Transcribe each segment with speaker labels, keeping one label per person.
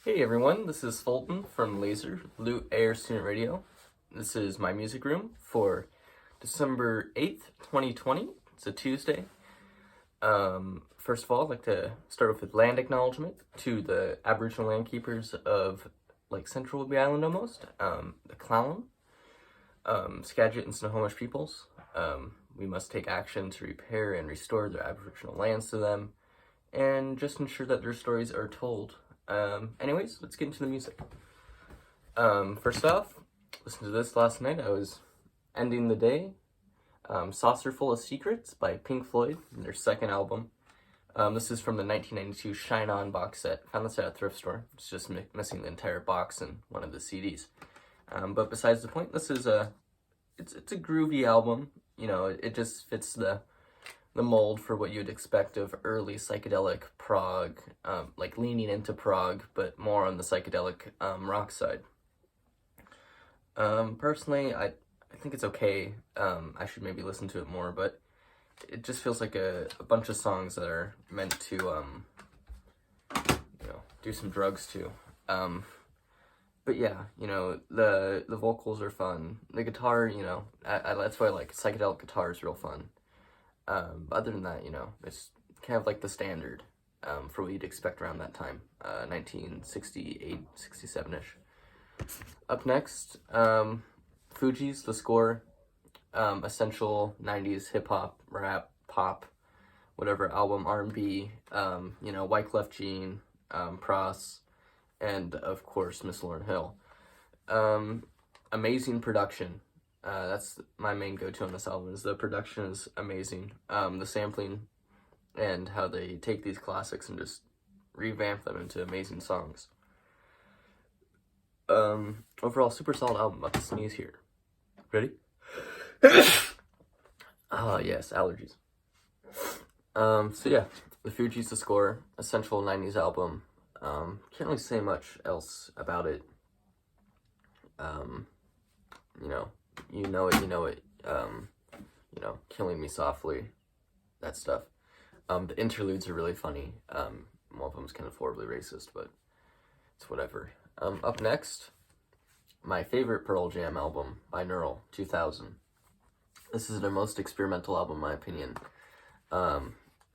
Speaker 1: Hey everyone, this is Fulton from Laser Loot Air Student Radio. This is my music room for December 8th, 2020. It's a Tuesday. First of all, I'd like to start with land acknowledgement to the Aboriginal land keepers of Central Whidbey Island almost, the Clown, Skagit and Snohomish peoples. We must take action to repair and restore their Aboriginal lands to them and just ensure that their stories are told. Anyways, let's get into the music. First off, listen to this last night. I was ending the day. Saucer Full of Secrets by Pink Floyd, their second album. This is from the 1992 Shine On box set. Found this at a thrift store. It's just missing the entire box and one of the CDs. But besides the point, this is it's a groovy album. You know, it just fits the mold for what you'd expect of early psychedelic prog, leaning into prog, but more on the psychedelic rock side. Personally, I think it's okay. I should maybe listen to it more, but it just feels like a bunch of songs that are meant to, do some drugs to. But yeah, the vocals are fun. The guitar, that's why I like psychedelic guitar is real fun. But other than that, it's kind of like the standard for what you'd expect around that time, 1968, 67-ish. Up next, Fugees, The Score, essential 90s hip-hop, rap, pop, whatever album, R&B, Wyclef Jean, Pros, and of course, Miss Lauryn Hill. Amazing production. That's my main go-to on this album, is the production is amazing. The sampling and how they take these classics and just revamp them into amazing songs. Overall, super solid album. About to sneeze here. Ready? Yes, allergies. So yeah, The Fugees, The Score, essential 90s album. Can't really say much else about it. You know it, Killing Me Softly, that stuff. The interludes are really funny. One of them's kind of horribly racist, but it's whatever. Up next, my favorite Pearl Jam album, Binaural, 2000. This is their most experimental album, in my opinion. I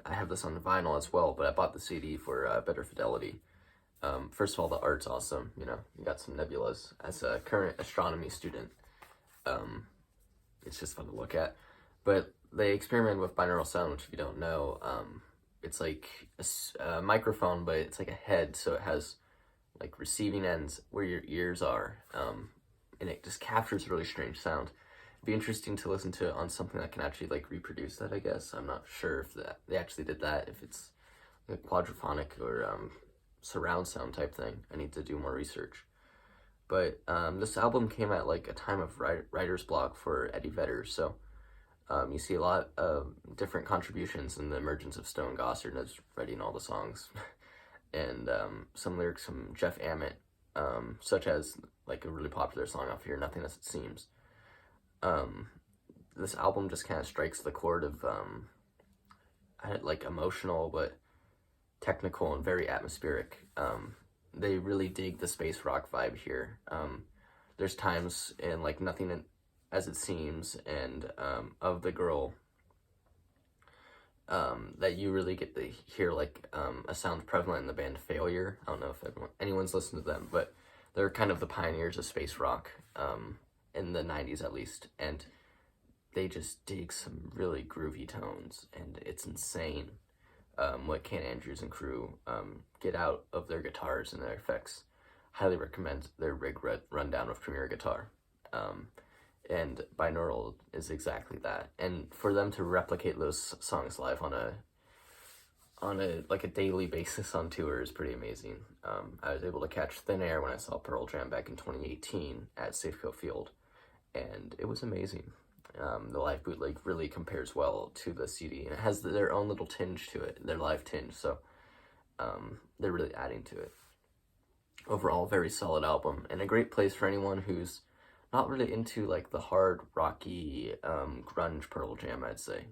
Speaker 1: have this on vinyl as well, but I bought the CD for better fidelity. First of all, the art's awesome. You got some nebulas. As a current astronomy student, it's just fun to look at. But they experiment with binaural sound, which if you don't know, it's like a microphone, but it's like a head, so it has like receiving ends where your ears are, and it just captures really strange sound. It'd be interesting to listen to it on something that can actually like reproduce that, I guess. I'm not sure if they actually did that, if it's like quadraphonic or surround sound type thing. I need to do more research. But this album came at like a time of writer's block for Eddie Vedder, so you see a lot of different contributions in the emergence of Stone Gossard as writing all the songs, and some lyrics from Jeff Ament, such as like a really popular song off here, Nothing As It Seems. This album just kind of strikes the chord of emotional but technical and very atmospheric. They really dig the space rock vibe here. There's times in like Nothing As It Seems and Of the Girl that you really get to hear a sound prevalent in the band Failure. I don't know if anyone's listened to them, but they're kind of the pioneers of space rock in the 90s at least, and they just dig some really groovy tones, and it's insane what Ken Andrews and crew get out of their guitars and their effects. Highly recommend their rig rundown of Premier Guitar. And Binaural is exactly that. And for them to replicate those songs live on a daily basis on tour is pretty amazing. I was able to catch Thin Air when I saw Pearl Jam back in 2018 at Safeco Field, and it was amazing. The live bootleg really compares well to the CD, and it has their own little tinge to it, their live tinge, so they're really adding to it. Overall, very solid album, and a great place for anyone who's not really into like the hard, rocky, grunge Pearl Jam, I'd say.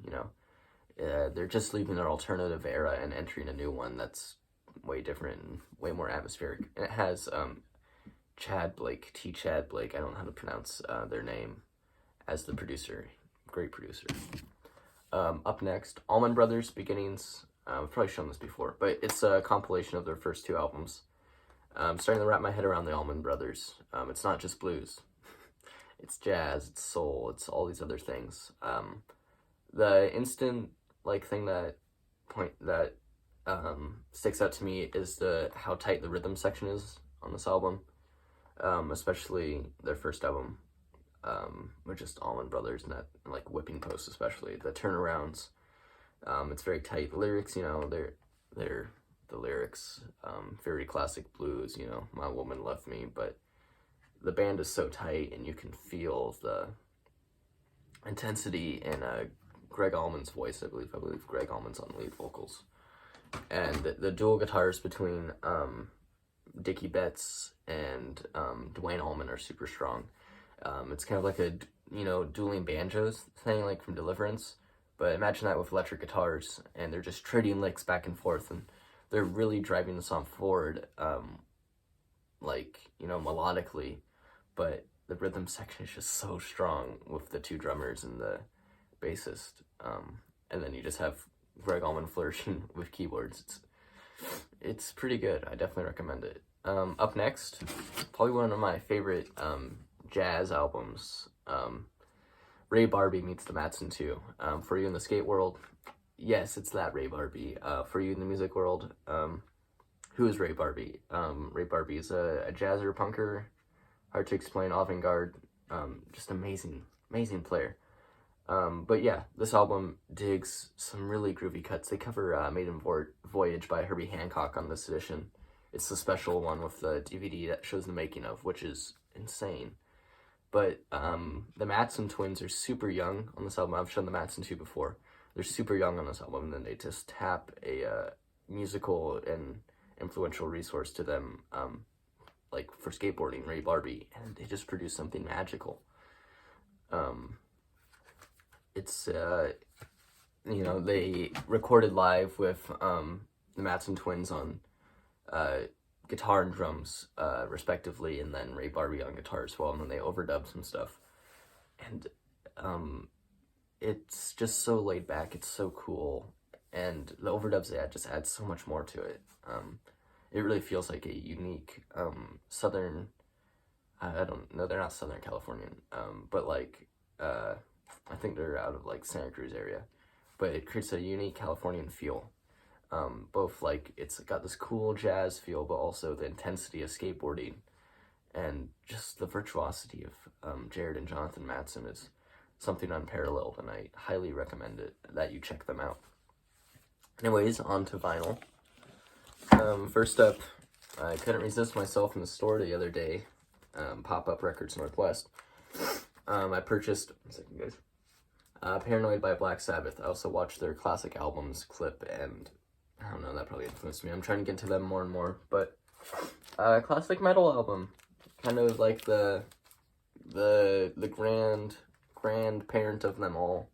Speaker 1: They're just leaving their alternative era and entering a new one that's way different and way more atmospheric. And it has Chad Blake, Chad Blake, I don't know how to pronounce their name, as the producer. Great producer. Up next, Allman Brothers Beginnings. I've probably shown this before, but it's a compilation of their first 2 albums. I'm starting to wrap my head around the Allman Brothers. It's not just blues. It's jazz, it's soul, it's all these other things. The instant thing that sticks out to me is how tight the rhythm section is on this album, especially their first album, with just Allman Brothers and that Whipping Post, especially the turnarounds. It's very tight. The lyrics, they're the lyrics, very classic blues. My woman left me, but the band is so tight, and you can feel the intensity in Greg Allman's voice. I believe Greg Allman's on lead vocals, and the dual guitars between Dickie Betts and Dwayne Allman are super strong. It's kind of like a dueling banjos thing, like from Deliverance, but imagine that with electric guitars, and they're just trading licks back and forth, and they're really driving the song forward, melodically, but the rhythm section is just so strong with the 2 drummers and the bassist, and then you just have Greg Allman flourishing with keyboards. It's pretty good. I definitely recommend it. Up next, probably one of my favorite jazz albums, Ray Barbee meets the Mattson 2. For you in the skate world, yes, it's that Ray Barbee. For you in the music world, who is Ray Barbee? Ray Barbee is a jazzer, punker, hard to explain, avant-garde, just amazing player. But yeah, this album digs some really groovy cuts. They cover Maiden Voyage by Herbie Hancock on this edition. It's the special one with the DVD that shows the making of, which is insane. But the Mattson twins are super young on this album. I've shown the Mattson 2 before. They're super young on this album, and then they just tap a musical and influential resource to them, for skateboarding, Ray Barbee, and they just produce something magical. It's, they recorded live with the Mattson twins on guitar and drums, respectively, and then Ray Barbee on guitar as well, and then they overdubbed some stuff. And it's just so laid back, it's so cool, and the overdubs they add just add so much more to it. It really feels like a unique southern, I don't know, they're not Southern Californian, but I think they're out of Santa Cruz area, but it creates a unique Californian feel. Both it's got this cool jazz feel, but also the intensity of skateboarding, and just the virtuosity of Jared and Jonathan Mattson is something unparalleled, and I highly recommend that you check them out. Anyways, on to vinyl. First up, I couldn't resist myself in the store the other day, Pop-Up Records Northwest. I purchased, one second guys, Paranoid by Black Sabbath. I also watched their classic albums clip, and I don't know, that probably influenced me. I'm trying to get to them more and more, but classic metal album, kind of like the grandparent of them all.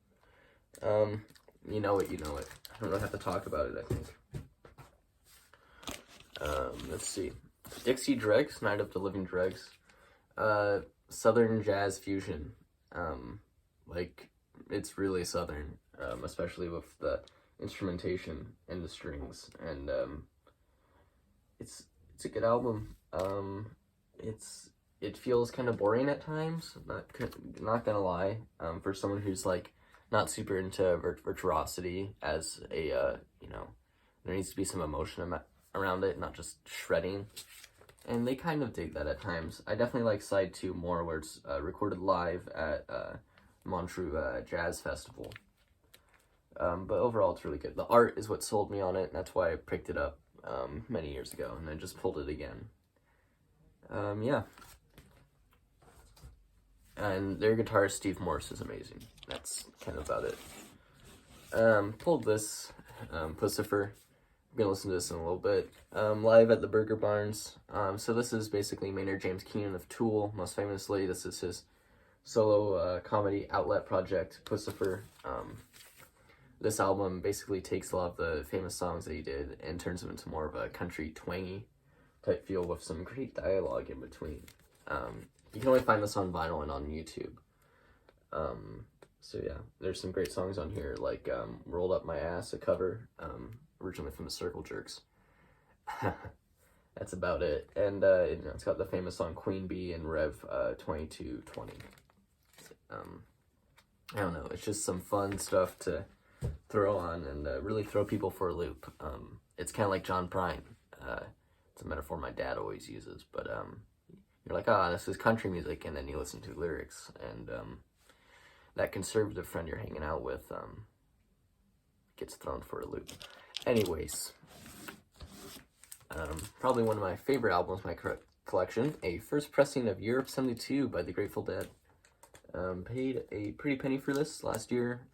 Speaker 1: You know it. I don't really have to talk about it, I think. Let's see. Dixie Dregs, Night of the Living Dregs. Southern jazz fusion. It's really southern, especially with the instrumentation and the strings, and it's a good album. It feels kind of boring at times, not gonna lie, for someone who's not super into virtuosity as a there needs to be some emotion around it, not just shredding, and they kind of dig that at times. I definitely like side 2 more, where it's recorded live at Montreux Jazz Festival. But overall, it's really good. The art is what sold me on it, and that's why I picked it up many years ago, and I just pulled it again. Yeah. And their guitarist, Steve Morse, is amazing. That's kind of about it. Pulled this, Pussifer. I'm going to listen to this in a little bit. Live at the Burger Barns. So this is basically Maynard James Keenan of Tool, most famously. This is his solo comedy outlet project, Pussifer. this album basically takes a lot of the famous songs that he did and turns them into more of a country twangy type feel with some great dialogue in between. You can only find this on vinyl and on YouTube. So yeah, there's some great songs on here, like Rolled Up My Ass, a cover, originally from the Circle Jerks. That's about it. And it's got the famous song Queen Bee and Rev 2220. I don't know, it's just some fun stuff to throw on and really throw people for a loop. It's kind of like John Prine. It's a metaphor my dad always uses, but you're like, this is country music, and then you listen to lyrics, and that conservative friend you're hanging out with gets thrown for a loop. Anyways, probably one of my favorite albums, my collection, a first pressing of Europe 72 by the Grateful Dead. Paid a pretty penny for this last year,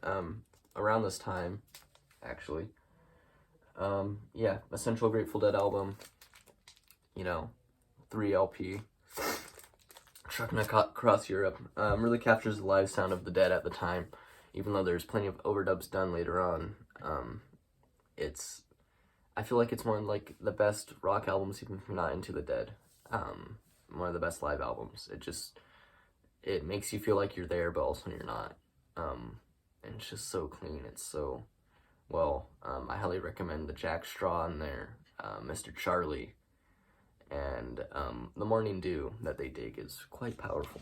Speaker 1: around this time, actually. Yeah, Essential Grateful Dead album, 3 LP, trucking across Europe, really captures the live sound of the Dead at the time, even though there's plenty of overdubs done later on. I feel like it's one of like the best rock albums, even if you're not into the Dead. One of the best live albums. It makes you feel like you're there, but also you're not. And it's just so clean. It's so well. I highly recommend the Jack Straw in there, Mr. Charlie, and the Morning Dew that they dig is quite powerful.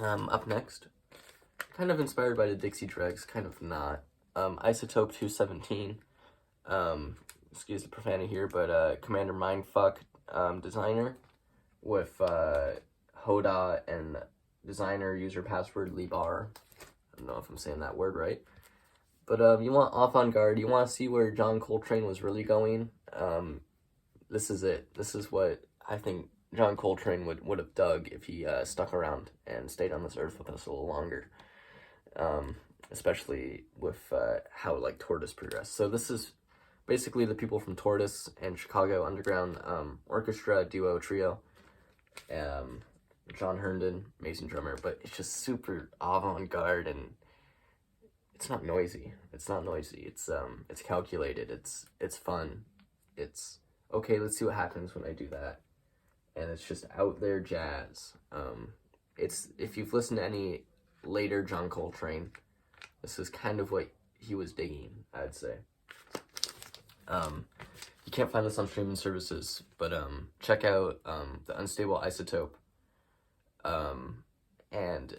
Speaker 1: Up next, kind of inspired by the Dixie Dregs, kind of not. Isotope 217. Excuse the profanity here, but Commander Mindfuck designer with Hoda and designer user password Libar. I don't know if I'm saying that word right. But you want avant-garde, you want to see where John Coltrane was really going. This is it. This is what I think John Coltrane would have dug if he stuck around and stayed on this earth with us a little longer. Especially with how like Tortoise progressed. So this is basically the people from Tortoise and Chicago Underground Orchestra, duo, trio. John Herndon, amazing drummer, but it's just super avant-garde, and it's not noisy. It's calculated. It's fun. It's okay. Let's see what happens when I do that, and it's just out there jazz. If you've listened to any later John Coltrane, this is kind of what he was digging, I'd say. You can't find this on streaming services, but check out The Unstable Isotope and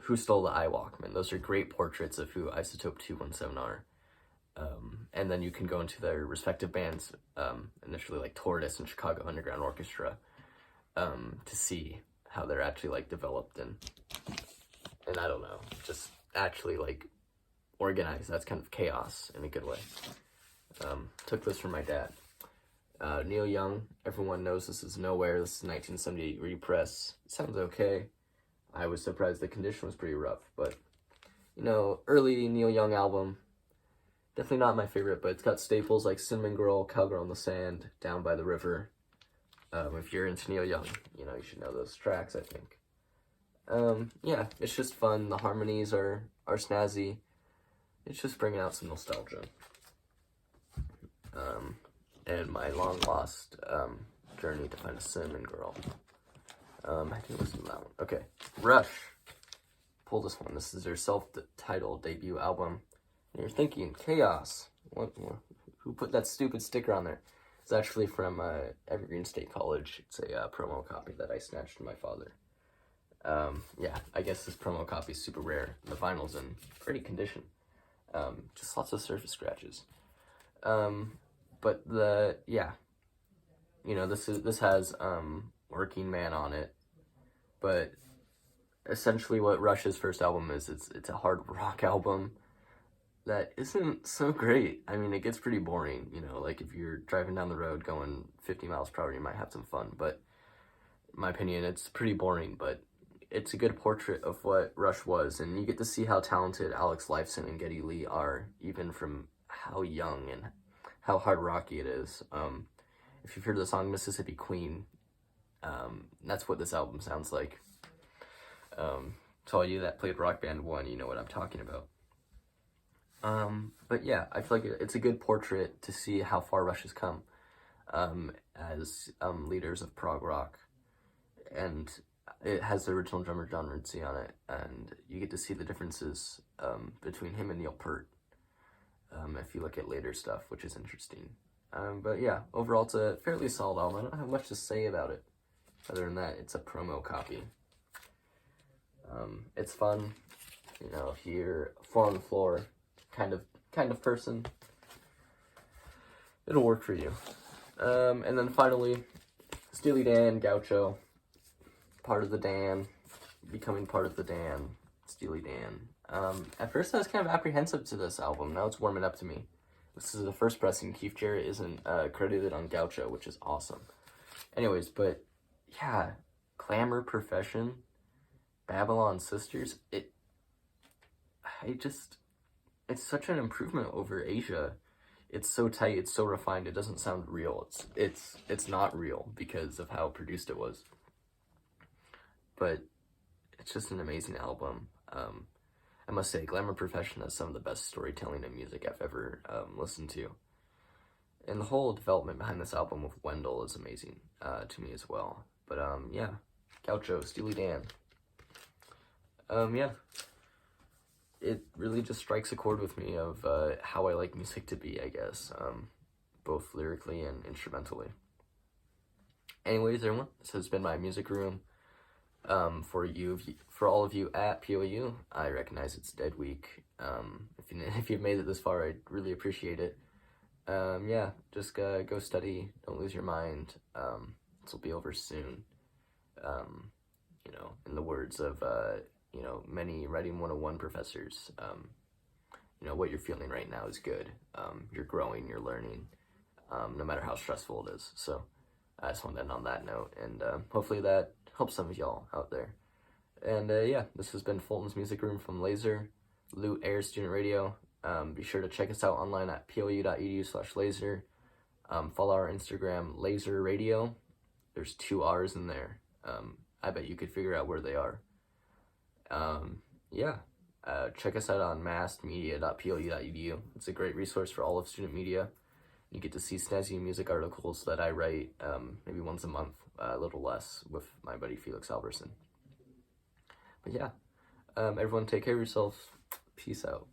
Speaker 1: Who Stole the iWalkman. Those are great portraits of who Isotope 217 are. And then you can go into their respective bands, initially like Tortoise and Chicago Underground Orchestra, to see how they're actually like developed and I don't know, just actually like organized. That's kind of chaos in a good way. Took this from my dad. Neil Young, everyone knows this is Nowhere. This is 1978 repress. It sounds okay. I was surprised the condition was pretty rough, but early Neil Young album, definitely not my favorite, but it's got staples like Cinnamon Girl, Cowgirl in the Sand, Down by the River. If you're into Neil Young, you should know those tracks, I think. Yeah, it's just fun. The harmonies are snazzy. It's just bringing out some nostalgia. And my long lost journey to find a Cinnamon Girl. I can listen to that one. Okay, Rush. Pull this one. This is their self-titled debut album. And you're thinking, chaos. Who put that stupid sticker on there? It's actually from Evergreen State College. It's a promo copy that I snatched from my father. Yeah, I guess this promo copy is super rare. The vinyl's in pretty condition. Just lots of surface scratches. But this has Working Man on it, but essentially what Rush's first album is, it's a hard rock album that isn't so great. I mean, it gets pretty boring, like if you're driving down the road going 50 miles per hour, you might have some fun, but in my opinion, it's pretty boring, but it's a good portrait of what Rush was, and you get to see how talented Alex Lifeson and Geddy Lee are, even from how young and how hard rocky it is. If you've heard the song Mississippi Queen, that's what this album sounds like. To all you that played Rock Band 1, you know what I'm talking about. But yeah, I feel like it's a good portrait to see how far Rush has come as leaders of prog rock. And it has the original drummer John Ritchie on it, and you get to see the differences between him and Neil Peart if you look at later stuff, which is interesting. But yeah, overall, it's a fairly solid album. I don't have much to say about it. Other than that, it's a promo copy. It's fun, you know, if you're four on the floor kind of person, it'll work for you. And then finally, Steely Dan, Gaucho, part of the Dan, becoming part of the Dan, Steely Dan. At first I was kind of apprehensive to this album. Now it's warming up to me. This is the first pressing. Keith Jarrett isn't credited on Gaucho, which is awesome. Anyways, but yeah, Glamour Profession, Babylon Sisters, it's such an improvement over Asia. It's so tight, it's so refined, it doesn't sound real. It's not real because of how produced it was. But it's just an amazing album. I must say, Glamour Profession has some of the best storytelling in music I've ever listened to. And the whole development behind this album with Wendell is amazing to me as well. But yeah, Gaucho, Steely Dan. Yeah, it really just strikes a chord with me of how I like music to be, I guess, both lyrically and instrumentally. Anyways, everyone, this has been my music room. For all of you at POU, I recognize it's dead week. If you've made it this far, I'd really appreciate it. Yeah, just go study. Don't lose your mind. This will be over soon. You know, in the words of you know, many Writing 101 professors, you know, what you're feeling right now is good. You're growing, you're learning, no matter how stressful it is. So I just want to end on that note, and hopefully that helps some of y'all out there. And yeah, this has been Fulton's Music Room from Laser, Loot Air Student Radio. Be sure to check us out online at pou.edu/laser. Follow our Instagram, Laser Radio. There's 2 R's in there. I bet you could figure out where they are. Yeah, check us out on massmedia.pou.edu. It's a great resource for all of student media. You get to see snazzy music articles that I write maybe once a month, a little less, with my buddy Felix Alberson. But yeah, everyone take care of yourselves. Peace out.